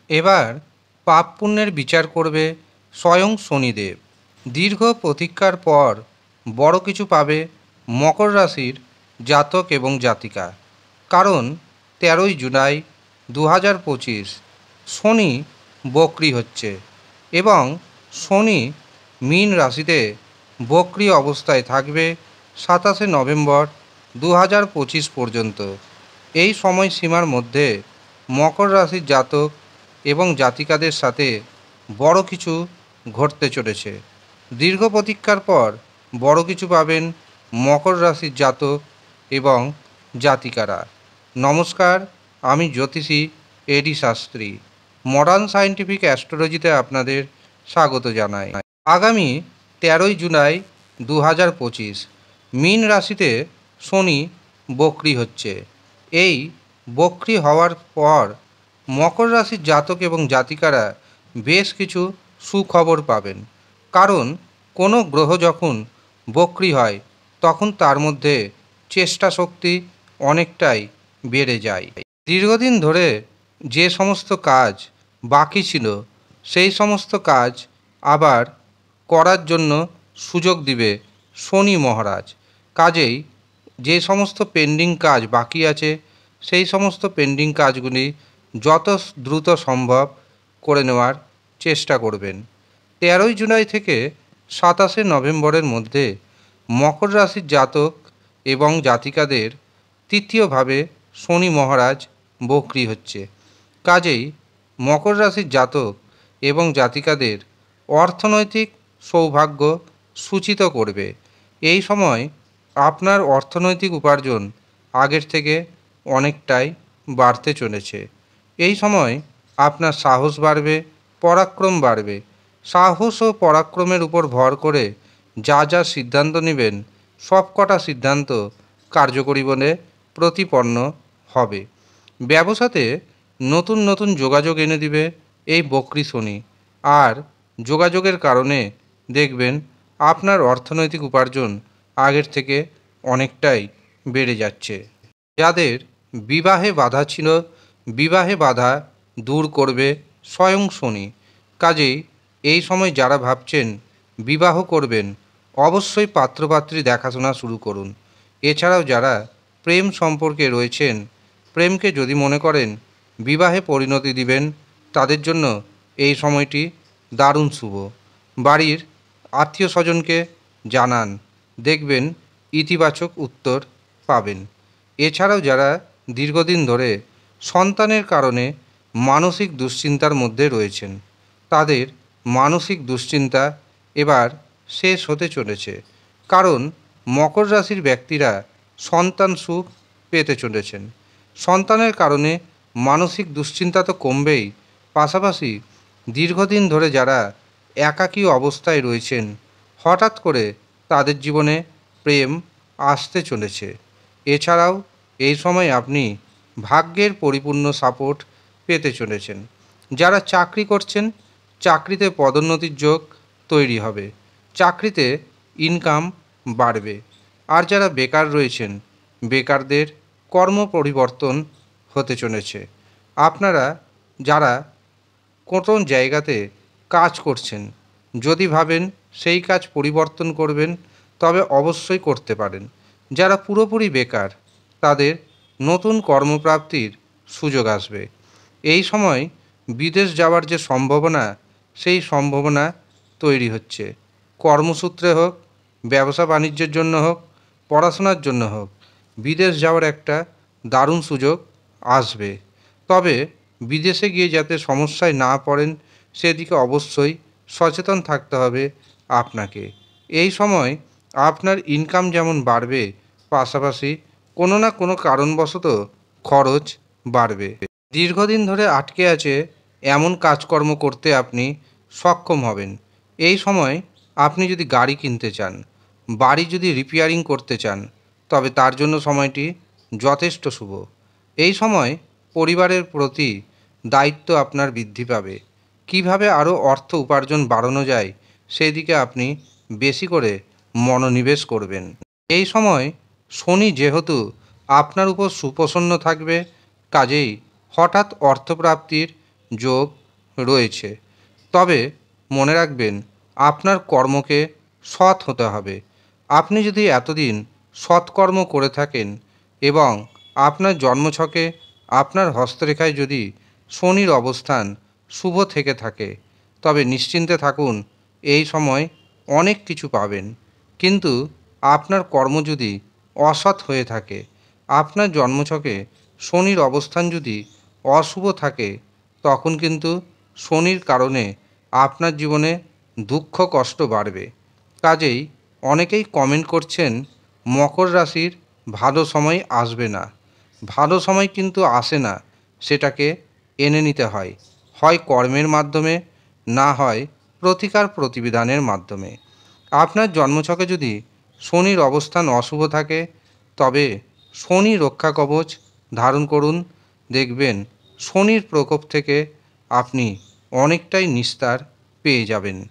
এবার পাপ পুণ্যের বিচার করবে স্বয়ং শনিদেব। দীর্ঘ প্রতীক্ষার পর বড় কিছু পাবে মকর রাশির জাতক এবং জাতিকা। কারণ 13ই জুলাই 2025 শনি বক্রি হচ্ছে এবং শনি মীন রাশিতে বক্রি অবস্থায় থাকবে 27শে নভেম্বর 2025 পর্যন্ত। এই সময়সীমার মধ্যে মকর রাশির জাতক এবং জাতিকাদের সাথে বড় কিছু ঘটতে চলেছে। দীর্ঘ প্রতীক্ষার পর বড় কিছু পাবেন মকর রাশির জাতক এবং জাতিকারা। নমস্কার, আমি জ্যোতিষী এডি শাস্ত্রী। মডার্ন সায়েন্টিফিক অ্যাস্ট্রোলজিতে আপনাদের স্বাগত জানাই। আগামী 13ই জুলাই 2025 মীন রাশিতে শনি বক্রি হচ্ছে। এই বক্রি হওয়ার পর মকর রাশির জাতক এবং জাতিকারা বেশ কিছু সুখবর পাবেন। কারণ কোনো গ্রহ যখন বক্রি হয় তখন তার মধ্যে চেষ্টা শক্তি অনেকটাই বেড়ে যায়। দীর্ঘদিন ধরে যে সমস্ত কাজ বাকি ছিল সেই সমস্ত কাজ আবার করার জন্য সুযোগ দিবে শনি মহারাজ। কাজেই যে সমস্ত পেন্ডিং কাজ বাকি আছে সেই সমস্ত পেন্ডিং কাজগুলি যত দ্রুত সম্ভব করে নেওয়ার চেষ্টা করবেন। 13ই জুলাই থেকে 27শে নভেম্বরের মধ্যে মকর রাশির জাতক এবং জাতিকাদের তৃতীয়ভাবে শনি মহারাজ বক্রি হচ্ছে। কাজেই মকর রাশির জাতক এবং জাতিকাদের অর্থনৈতিক সৌভাগ্য সূচিত করবে। এই সময় আপনার অর্থনৈতিক উপার্জন আগের থেকে অনেকটাই বাড়তে চলেছে। এই সময় আপনার সাহস বাড়বে, পরাক্রম বাড়বে। সাহস ও পরাক্রমের উপর ভর করে যা যা সিদ্ধান্ত নেবেন সবকটা সিদ্ধান্ত কার্যকরী বলে প্রতিপন্ন হবে। ব্যবসাতে নতুন নতুন যোগাযোগ এনে দিবে এই বক্রি শনি। আর যোগাযোগের কারণে দেখবেন আপনার অর্থনৈতিক উপার্জন আগের থেকে অনেকটাই বেড়ে যাচ্ছে। যাদের বিবাহে বাধা ছিল বিবাহে বাধা দূর করবে স্বয়ং শনি। কাজেই এই সময় যারা ভাবছেন বিবাহ করবেন অবশ্যই পাত্রপাত্রী দেখাশোনা শুরু করুন। এছাড়াও যারা প্রেম সম্পর্কে রয়েছেন, প্রেমকে যদি মনে করেন বিবাহে পরিণতি দিবেন, তাদের জন্য এই সময়টি দারুণ শুভ। বাড়ির আত্মীয় স্বজনকে জানান, দেখবেন ইতিবাচক উত্তর পাবেন। এছাড়াও যারা দীর্ঘদিন ধরে সন্তানের কারণে মানসিক দুশ্চিন্তার মধ্যে রয়েছেন, তাদের মানসিক দুশ্চিন্তা এবার শেষ হতে চলেছে। কারণ মকর রাশির ব্যক্তিরা সন্তান সুখ পেতে চলেছেন। সন্তানের কারণে মানসিক দুশ্চিন্তা তো কমবেই, পাশাপাশি দীর্ঘদিন ধরে যারা একাকী অবস্থায় রয়েছেন হঠাৎ করে তাদের জীবনে প্রেম আসতে চলেছে। এছাড়াও এই সময় আপনি ভাগ্যের পরিপূর্ণ সাপোর্ট পেতে চলেছেন। যারা চাকরি করছেন চাকরিতে পদোন্নতির যোগ তৈরি হবে, চাকরিতে ইনকাম বাড়বে। আর যারা বেকার রয়েছেন বেকারদের কর্ম পরিবর্তন হতে চলেছে। আপনারা যারা কোনো জায়গাতে কাজ করছেন যদি ভাবেন সেই কাজ পরিবর্তন করবেন তবে অবশ্যই করতে পারেন। যারা পুরোপুরি বেকার তাদের নতুন কর্মপ্রাপ্তির সুযোগ আসবে। এই সময় বিদেশ যাওয়ার যে সম্ভাবনা সেই সম্ভাবনা তৈরি হচ্ছে। কর্মসূত্রে হোক, ব্যবসা বাণিজ্যের জন্য হোক, পড়াশোনার জন্য হোক, বিদেশ যাওয়ার একটা দারুণ সুযোগ আসবে। তবে বিদেশে গিয়ে যাতে সমস্যায় না পড়েন সেদিকে অবশ্যই সচেতন থাকতে হবে আপনাকে। এই সময় আপনার ইনকাম যেমন বাড়বে, পাশাপাশি কোনো না কোনো কারণবশত খরচ বাড়বে। দীর্ঘদিন ধরে আটকে আছে এমন কাজকর্ম করতে আপনি সক্ষম হবেন। এই সময় আপনি যদি গাড়ি কিনতে চান, বাড়ি যদি রিপেয়ারিং করতে চান, তবে তার জন্য সময়টি যথেষ্ট শুভ। এই সময় পরিবারের প্রতি দায়িত্ব আপনার বৃদ্ধি পাবে। কিভাবে আরও অর্থ উপার্জন বাড়ানো যায় সেদিকে আপনি বেশি করে মনোনিবেশ করবেন। এই সময় শনি যেহেতু আপনার উপর সুপ্রসন্ন থাকবে, কাজেই হঠাৎ অর্থপ্রাপ্তির যোগ রয়েছে। তবে মনে রাখবেন, আপনার কর্মকে সৎ হতে হবে। আপনি যদি এতদিন সৎকর্ম করে থাকেন এবং আপনার জন্মছকে আপনার হস্তরেখায় যদি শনির অবস্থান শুভ থেকে থাকে, তবে নিশ্চিন্তে থাকুন, এই সময় অনেক কিছু পাবেন। কিন্তু আপনার কর্ম যদি অসৎ হয়ে থাকে, আপনার জন্মছকে শনির অবস্থান যদি অশুভ থাকে, তখন কিন্তু শনির কারণে আপনার জীবনে দুঃখ কষ্ট বাড়বে। কাজেই অনেকেই কমেন্ট করছেন মকর রাশির ভালো সময় আসবে না। ভালো সময় কিন্তু আসে না, সেটাকে এনে নিতে হয়, হয় কর্মের মাধ্যমে, না হয় প্রতিকার প্রতিবিধানের মাধ্যমে। আপনার জন্মছকে যদি শনির অবস্থান অশুভ থাকে, তবে শনি রক্ষা কবচ ধারণ করুন। দেখবেন শনির প্রকোপ থেকে আপনি অনেকটাই নিস্তার পেয়ে যাবেন।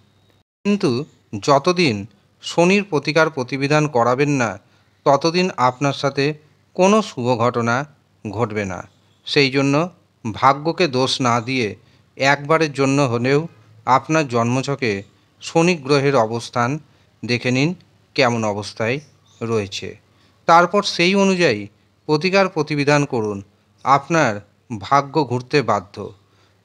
কিন্তু যতদিন শনির প্রতিকার প্রতিবিধান করাবেন না, ততদিন আপনার সাথে কোনো শুভ ঘটনা ঘটবে না। সেই জন্য ভাগ্যকে দোষ না দিয়ে একবারের জন্য হলেও আপনার জন্মছকে শনি গ্রহের অবস্থান দেখে নিন কেমন অবস্থায় রয়েছে। তারপর সেই অনুযায়ী প্রতিকার প্রতিবিধান করুন। আপনার ভাগ্য ঘুরতে বাধ্য।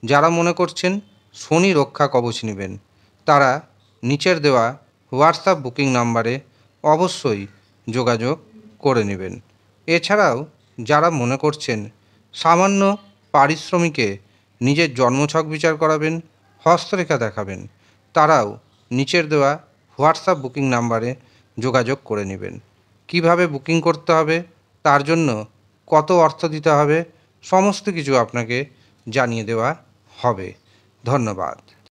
যারা মনে করছেন শনি রক্ষা কবচ নেবেন, তারা নিচের দেওয়া হোয়াটসঅ্যাপ বুকিং নাম্বারে অবশ্যই যোগাযোগ করে নেবেন। এছাড়াও যারা মনে করছেন সামান্য পারিশ্রমিকে নিজের জন্মছক বিচার করাবেন, হস্তরেখা দেখাবেন, তারাও নিচের দেওয়া হোয়াটসঅ্যাপ বুকিং নাম্বারে যোগাযোগ করে নেবেন। কিভাবে বুকিং করতে হবে, তার জন্য কত অর্থ দিতে হবে, সমস্ত কিছু আপনাকে জানিয়ে দেওয়া হবে। ধন্যবাদ।